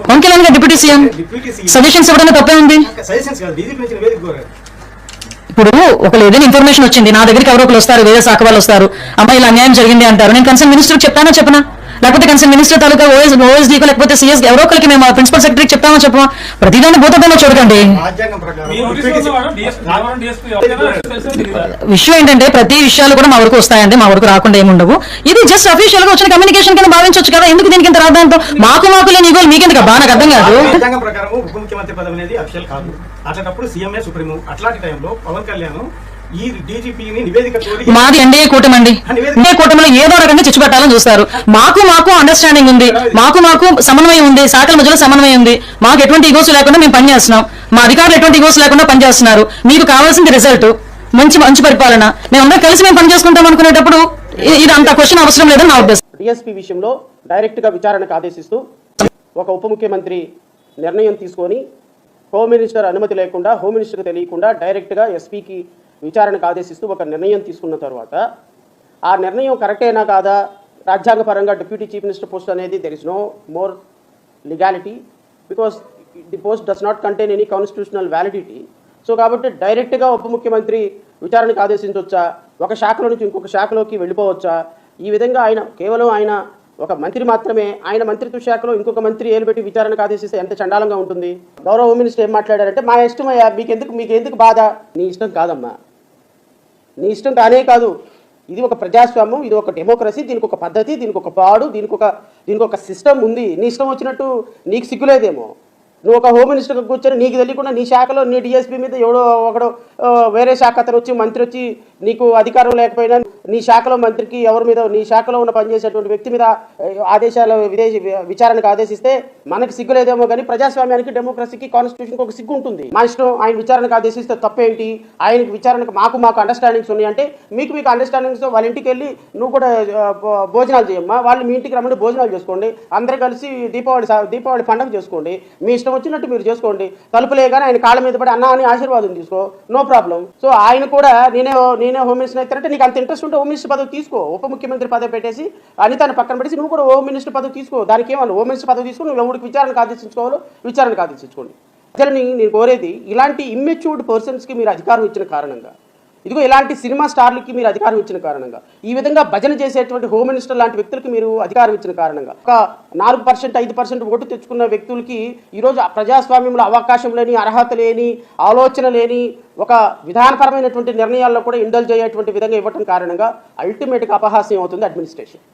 పవన్ కళ్యాణ్ గారు deputy CM suggestions ఇవ్వడం తప్పే ఉంది. ఇప్పుడు ఒకళ్ళు ఏదైనా ఇన్ఫర్మేషన్ వచ్చింది నా దగ్గరికి ఎవరో ఒకరు వస్తారు, వేరే శాఖ వాళ్ళు వస్తారు, అమ్మాయి ఇలా అన్యాయం జరిగింది అంటారు, నేను కన్సర్న్ మినిస్టర్ చెప్తానా చెప్పనా, లేకపోతే కన్సర్న్ మినిస్టర్ తాలూకా ఓఎస్డీ లేకపోతే సీఎస్ ఎవరో ఒకరికి మేము ప్రిన్సిపల్ సెక్రటరీకి చెప్తామో చెప్పమా. ప్రతిదాన్ని భూతద్దంలో చూడకండి. విషయం ఏంటంటే ప్రతి విషయాలు కూడా మా వరకు వస్తాయండి, మా వరకు రాకుండా ఏముండవు. ఇది జస్ట్ అఫీషియల్ గా వచ్చిన కమ్యూనికేషన్ కింద భావించవచ్చు కదా. ఎందుకు దీనికి ఇంత రాద్దాంతో మాకు లేని ఇగోలు మీకెందుకు బాగా నాకు అర్థం కాదు. మాది ఎన్డీఏ కూటమి అండి. ఎన్డీఏ కూటమిలో ఏదో రకంగా చిచ్చు పెట్టాలని చూస్తారు. మాకు అండర్స్టాండింగ్ ఉంది, మాకు సమన్వయం ఉంది, శాఖల మధ్యలో సమన్వయం ఉంది. మాకు ఎటువంటి ఈగోస్ లేకుండా మేము పనిచేస్తున్నాం, మా అధికారులు ఎటువంటి ఈగోస్ లేకుండా పనిచేస్తున్నారు. మీకు కావాల్సింది రిజల్ట్, మంచి పరిపాలన. మేమందరం కలిసి మేము పనిచేసుకుంటాం అనుకునేటప్పుడు ఇది అంత క్వశ్చన్ అవసరం లేదని నా ఉద్దేశం. డిఎస్పీ విషయంలో డైరెక్ట్ గా విచారణకు ఆదేశిస్తూ ఒక ఉప ముఖ్యమంత్రి నిర్ణయం తీసుకొని హోమ్ మినిస్టర్ అనుమతి లేకుండా, హోమ్ మినిస్టర్కి తెలియకుండా డైరెక్ట్ గా ఎస్పీకి విచారణకు ఆదేశిస్తూ ఒక నిర్ణయం తీసుకున్న తర్వాత ఆ నిర్ణయం కరెక్టేనా కాదా, రాజ్యాంగపరంగా డిప్యూటీ చీఫ్ మినిస్టర్ పోస్ట్ అనేది there is no more legality because the post does not contain any constitutional validity. So కాబట్టి డైరెక్ట్గా ఉప ముఖ్యమంత్రి విచారణకు ఆదేశించవచ్చా, ఒక శాఖలో నుంచి ఇంకొక శాఖలోకి వెళ్ళిపోవచ్చా? ఈ విధంగా ఆయన ఒక మంత్రి మాత్రమే, ఆయన మంత్రిత్వ శాఖలో ఇంకొక మంత్రి ఏలుపెట్టి విచారణకు ఆదేశిస్తే ఎంత చండాలంగా ఉంటుంది. గౌరవ హోమ్ మినిస్టర్ ఏం మాట్లాడారంటే మా ఇష్టమయ్యా, మీకెందుకు బాధ. నీ ఇష్టం కాదమ్మా, నీ ఇష్టం కానే కాదు. ఇది ఒక ప్రజాస్వామ్యం, ఇది ఒక డెమోక్రసీ, దీనికి ఒక పద్ధతి, దీనికి ఒక పాడు, దీనికి ఒక సిస్టమ్ ఉంది. నీ ఇష్టం వచ్చినట్టు నీకు సిగ్గులేదేమో. నువ్వు ఒక హోమ్ మినిస్టర్గా కూర్చొని నీకు తెలియకుండా నీ శాఖలో నీ డిఎస్పీ మీద ఎవడో ఒకడు వేరే శాఖ అతను వచ్చి మంత్రి వచ్చి నీకు అధికారం లేకపోయినా నీ శాఖలో మంత్రికి ఎవరి మీద నీ శాఖలో ఉన్న పనిచేసేటువంటి వ్యక్తి మీద విచారణకు ఆదేశిస్తే మనకి సిగ్గు లేదేమో, కానీ ప్రజాస్వామ్యానికి, డెమోక్రసీకి, కాన్స్టిట్యూషన్కి ఒక సిగ్గు ఉంటుంది. మా ఇష్టం, ఆయన విచారణకు ఆదేశిస్తే తప్పేంటి? ఆయనకి విచారణకు మాకు అండర్స్టాండింగ్స్ ఉన్నాయి అంటే మీకు అండర్స్టాండింగ్స్ వాళ్ళ ఇంటికి వెళ్ళి నువ్వు కూడా భోజనాలు చేయమ్మా, వాళ్ళు మీ ఇంటికి రమ్మని భోజనాలు చేసుకోండి, అందరూ కలిసి దీపావళి పండుగ చేసుకోండి, మీ ఇష్టం వచ్చినట్టు మీరు చేసుకోండి. తలుపులే కానీ ఆయన కాళ్ళ మీద పడి అన్నా అని ఆశీర్వాదం తీసుకో, నో ప్రాబ్లం. సో ఆయన కూడా నేనే హోమ్ మినిస్టర్ అవుతారంటే నీకు అంత ఇంట్రెస్ట్ ఉంటే హోమ్ మినిస్టర్ పదవి తీసుకో, ఉప ముఖ్యమంత్రి పదవి పెట్టేసి అనితాన్ని పక్కన పెట్టేసి నువ్వు కూడా హోమ్ మినిస్టర్ పదవి తీసుకో. దానికి ఏమన్నా హోమ్ మినిస్టర్ పదవి తీసుకుని నువ్వు ఎవరికి విచారణకు ఆదేశించుకోండి. ప్రజలని నేను కోరేది, ఇలాంటి ఇమ్మెచ్యూర్డ్ పర్సన్స్కి మీరు అధికారం ఇచ్చిన కారణంగా, ఇదిగో ఇలాంటి సినిమా స్టార్లకి మీరు అధికారం ఇచ్చిన కారణంగా, ఈ విధంగా భజన చేసేటువంటి హోమ్ మినిస్టర్ లాంటి వ్యక్తులకి మీరు అధికారం ఇచ్చిన కారణంగా, ఒక 4%, 5% ఓటు తెచ్చుకున్న వ్యక్తులకి ఈరోజు ప్రజాస్వామ్యంలో అవకాశం లేని, అర్హత లేని, ఆలోచన లేని, ఒక విధానపరమైనటువంటి నిర్ణయాల్లో కూడా ఇండల్జ్ అయ్యేటువంటి విధంగా ఇవ్వటం కారణంగా అల్టిమేట్గా అపహాస్యం అవుతుంది అడ్మినిస్ట్రేషన్.